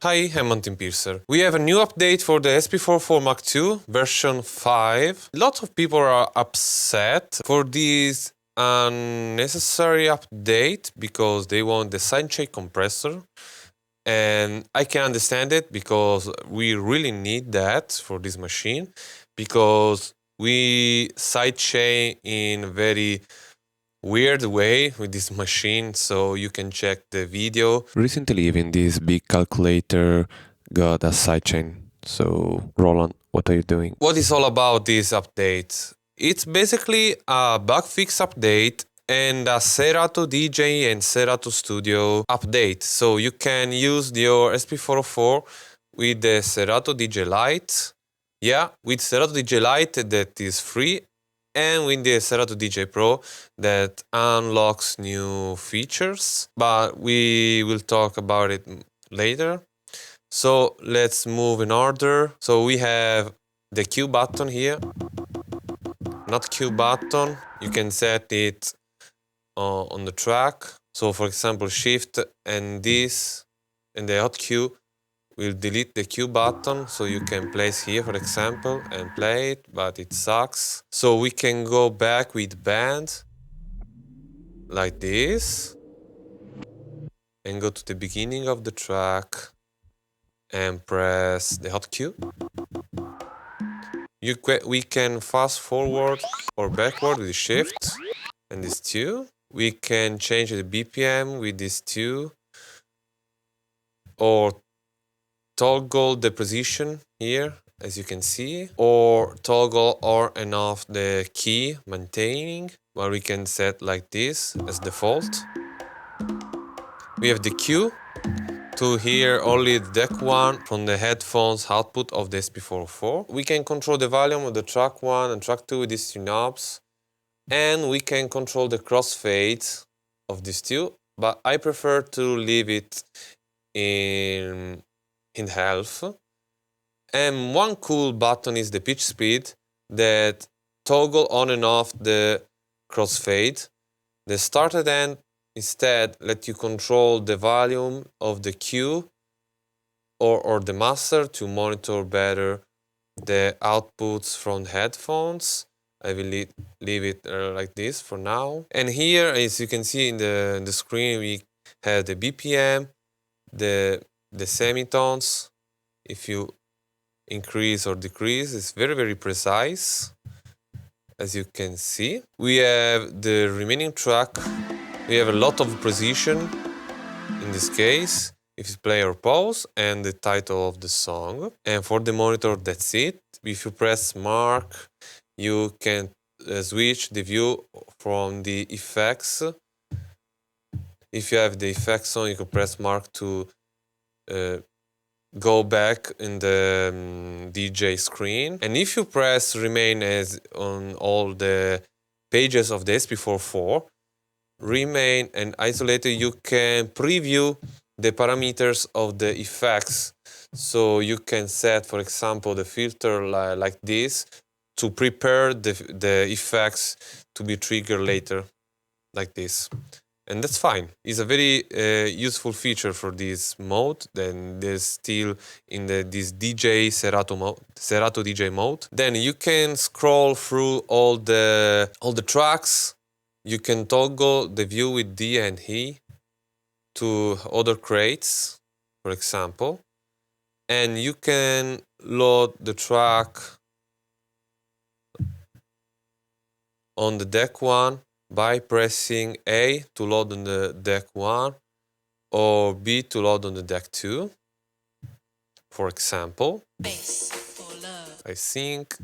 Hi, I'm Martin Piercer. We have a new update for the SP404-MK2 version 5. Lots of people are upset for this unnecessary update because they want the sidechain compressor. And I can understand it because we really need that for this machine, because we sidechain in a very weird way with this machine, so you can check the video. Recently, even this big calculator got a sidechain. So, Roland, what are you doing? What is all about this update? It's basically a bug fix update and a Serato DJ and Serato Studio update. So you can use your SP404 with the Serato DJ Lite. Yeah, with Serato DJ Lite that is free, and with the Serato DJ Pro that unlocks new features, but we will talk about it later. So let's move in order. So we have the Q button here, not Q button. You can set it on the track. So for example, Shift and this and the Hotcue will delete the Q button, so you can place here, for example, and play it, but it sucks. So we can go back with band, like this, and go to the beginning of the track, and press the Hotcue. We can fast forward or backward with Shift and this 2. We can change the BPM with this 2, or toggle the position here, as you can see, or toggle on and off the key maintaining, where we can set like this as default. We have the Q to hear only the deck 1 from the headphones output of the SP404. We can control the volume of the track 1 and track 2 with these 2 knobs, and we can control the crossfade of these 2, but I prefer to leave it in half. And one cool button is the pitch speed that toggle on and off the crossfade. The start and end instead let you control the volume of the Q or the master to monitor better the outputs from headphones. I will leave it like this for now. And here, as you can see in the screen, we have the BPM, the semitones. If you increase or decrease, it's very, very precise, as you can see. We have the remaining track. We have a lot of precision in this case, if you play or pause, and the title of the song. And for the monitor, that's it. If you press mark, you can switch the view from the effects. If you have the effects on, you can press mark to go back in the DJ screen. And if you press remain as on all the pages of the SP404, remain and isolated, you can preview the parameters of the effects. So you can set, for example, the filter like this to prepare the effects to be triggered later, like this. And that's fine. It's a very useful feature for this mode. Then there's still in this DJ Serato DJ mode. Then you can scroll through all the tracks. You can toggle the view with D and E to other crates, for example. And you can load the track on the deck 1 by pressing A to load on the deck 1 or B to load on the deck 2, for example. I think.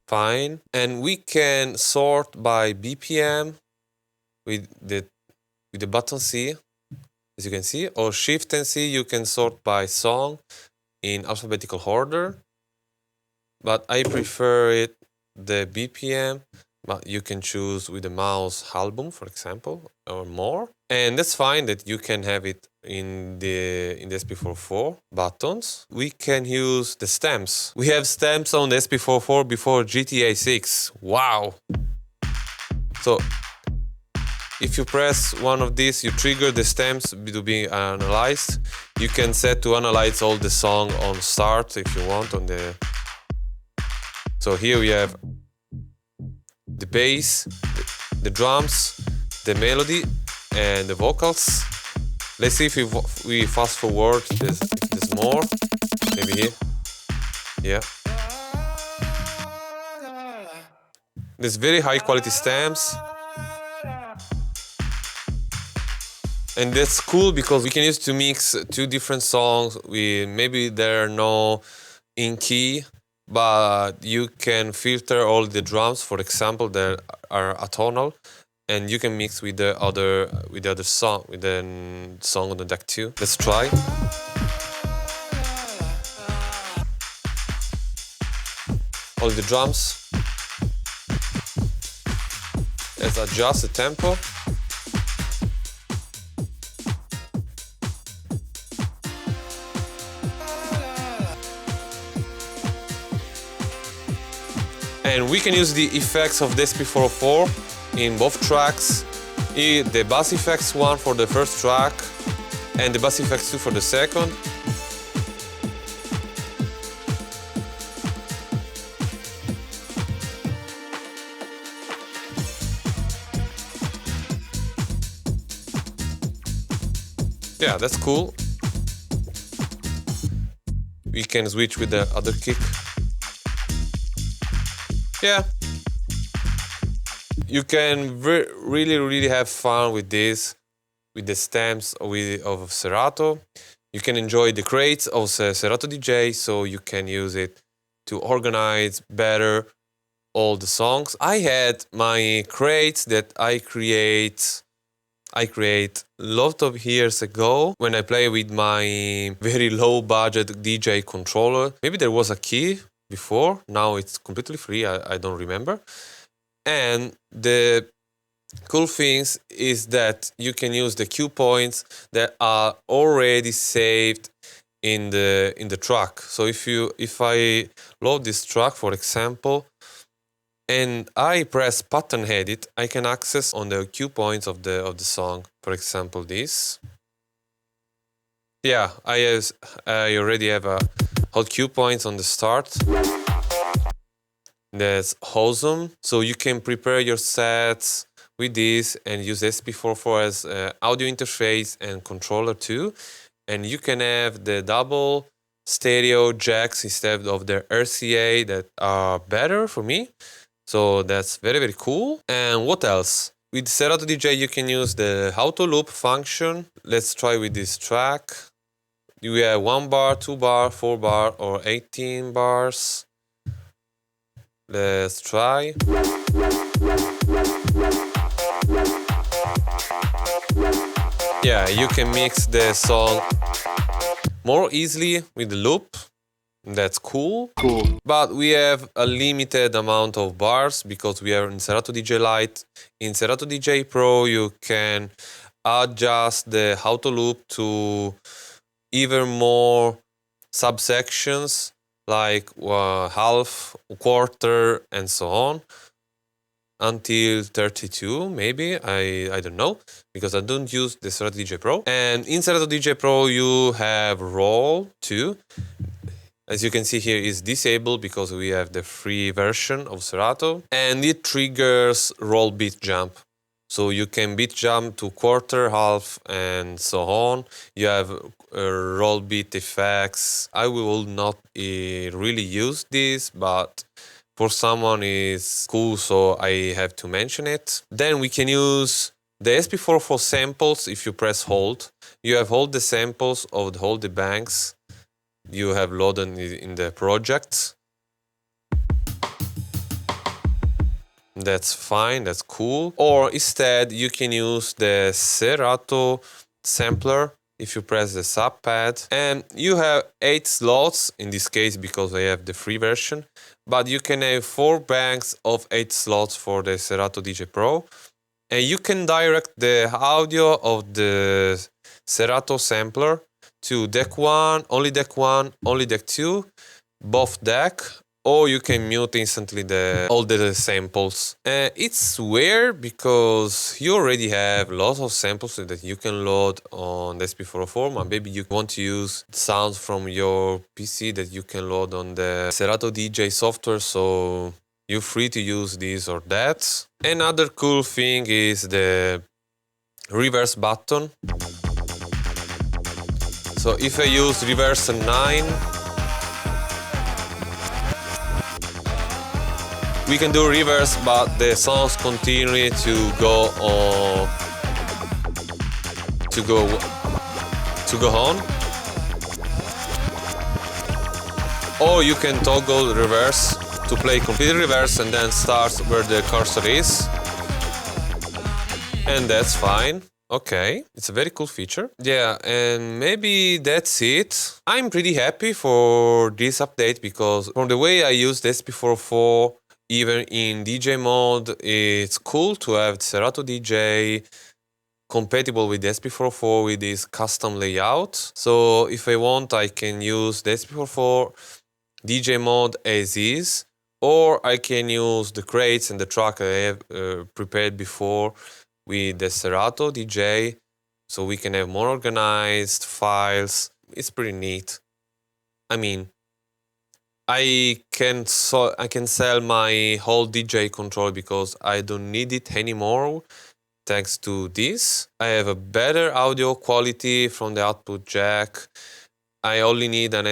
Fine. And we can sort by BPM with the button C, as you can see, or Shift and C, you can sort by song in alphabetical order. But I prefer it the BPM, but you can choose with the mouse album, for example, or more. And that's fine that you can have it in the SP404 buttons. We can use the stamps. We have stamps on the SP404 before GTA 6. Wow! So If you press one of these, you trigger the stems to be analyzed. You can set to analyze all the song on start if you want on the. So here we have the bass, the drums, the melody, and the vocals. Let's see if we fast forward. There's more. Maybe here. Yeah. There's very high quality stems. And that's cool because we can use to mix two different songs. Maybe they're no in key, but you can filter all the drums, for example, that are atonal, and you can mix with the other song, with the song on the deck too. Let's try. All the drums. Let's adjust the tempo. And we can use the effects of the SP404 in both tracks. The bass effects one for the first track and the bass effects 2 for the second. Yeah, that's cool. We can switch with the other kick. Yeah, you can really have fun with this, with the stems of Serato. You can enjoy the crates of Serato DJ, so you can use it to organize better all the songs. I had my crates that I create lot of years ago when I play with my very low budget DJ controller. Maybe there was a key before, now it's completely free, I don't remember. And the cool things is that you can use the cue points that are already saved in the track. So if I load this track, for example, and I press pattern edit, I can access on the cue points of the song. For example, this. Yeah, I already have a Hotcue points on the start. That's awesome. So you can prepare your sets with this and use SP404 as audio interface and controller too. And you can have the double stereo jacks instead of the RCA that are better for me. So that's very cool. And what else? With Serato DJ you can use the Autoloop function. Let's try with this track. We have 1 bar, 2 bar, 4 bar, or 18 bars. Let's try. Yeah, you can mix the song more easily with the loop. That's cool. But we have a limited amount of bars because we are in Serato DJ Lite. In Serato DJ Pro, you can adjust the Autoloop to even more subsections like half, quarter, and so on until 32 maybe. I don't know because I don't use the Serato DJ Pro. And in Serato DJ Pro you have roll too. As you can see here is disabled because we have the free version of Serato, and it triggers roll beat jump. So you can beat jump to quarter, half, and so on. You have roll beat effects. I will not really use this, but for someone is cool, so I have to mention it. Then we can use the SP404 samples if you press hold. You have all the samples of all the banks you have loaded in the project. That's fine, that's cool. Or instead, you can use the Serato sampler if you press the sub pad. And you have 8 slots in this case because I have the free version. But you can have 4 banks of 8 slots for the Serato DJ Pro. And you can direct the audio of the Serato sampler to deck 1, only deck 2, both deck, or you can mute instantly all the samples. It's weird because you already have lots of samples that you can load on the SP404, but maybe you want to use sounds from your PC that you can load on the Serato DJ software, so you're free to use this or that. Another cool thing is the reverse button. So if I use reverse 9, we can do reverse, but the songs continue to go on. Or you can toggle reverse to play complete reverse and then start where the cursor is. And that's fine. Okay, it's a very cool feature. Yeah, and maybe that's it. I'm pretty happy for this update because from the way I use the SP404, even in DJ mode, it's cool to have Serato DJ compatible with the SP404 with this custom layout. So if I want, I can use the SP404 DJ mode as is, or I can use the crates and the track I have prepared before with the Serato DJ, so we can have more organized files. It's pretty neat. I mean, I can sell my whole DJ control because I don't need it anymore thanks to this. I have a better audio quality from the output jack. I only need an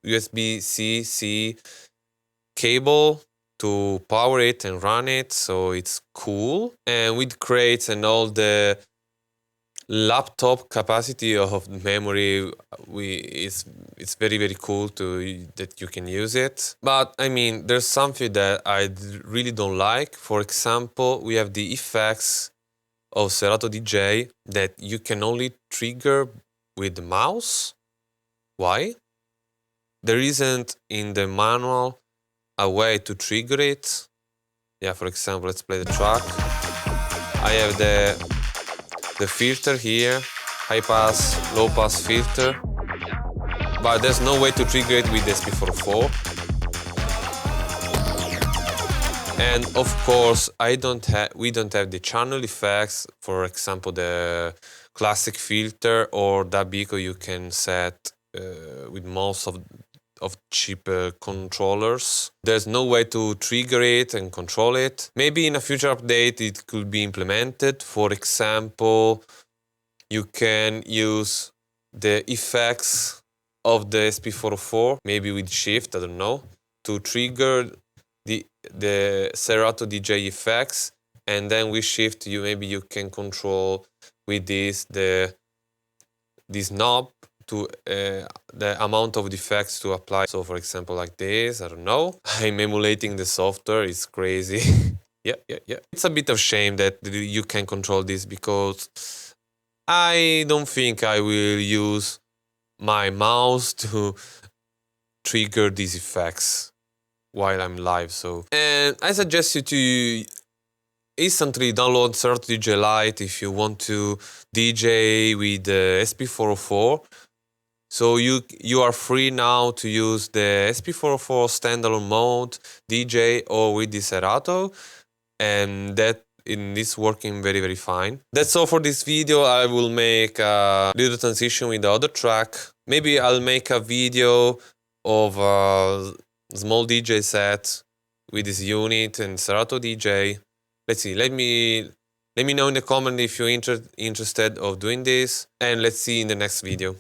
USB-C cable to power it and run it, so it's cool. And with crates and all the laptop capacity of memory, it's very, very cool that you can use it. But I mean, there's something that I really don't like. For example, we have the effects of Serato DJ that you can only trigger with the mouse. Why? There isn't in the manual a way to trigger it. Yeah, for example, let's play the track. I have the filter here, high pass, low pass filter, but there's no way to trigger it with the SP404. And of course, we don't have the channel effects. For example, the classic filter or that because you can set with most of cheaper controllers. There's no way to trigger it and control it. Maybe in a future update it could be implemented. For example, you can use the effects of the SP404, maybe with shift, I don't know, to trigger the Serato DJ effects, and then with shift maybe you can control with this knob to the amount of effects to apply. So for example, like this, I don't know. I'm emulating the software, it's crazy. Yeah. It's a bit of shame that you can control this because I don't think I will use my mouse to trigger these effects while I'm live. And I suggest you to instantly download Serato DJ Lite if you want to DJ with the SP404. So you are free now to use the SP404 standalone mode, DJ, or with the Serato, and that is working very, very fine. That's all for this video. I will make a little transition with the other track. Maybe I'll make a video of a small DJ set with this unit and Serato DJ. Let's see. Let me know in the comment if you're interested of doing this, and let's see in the next video.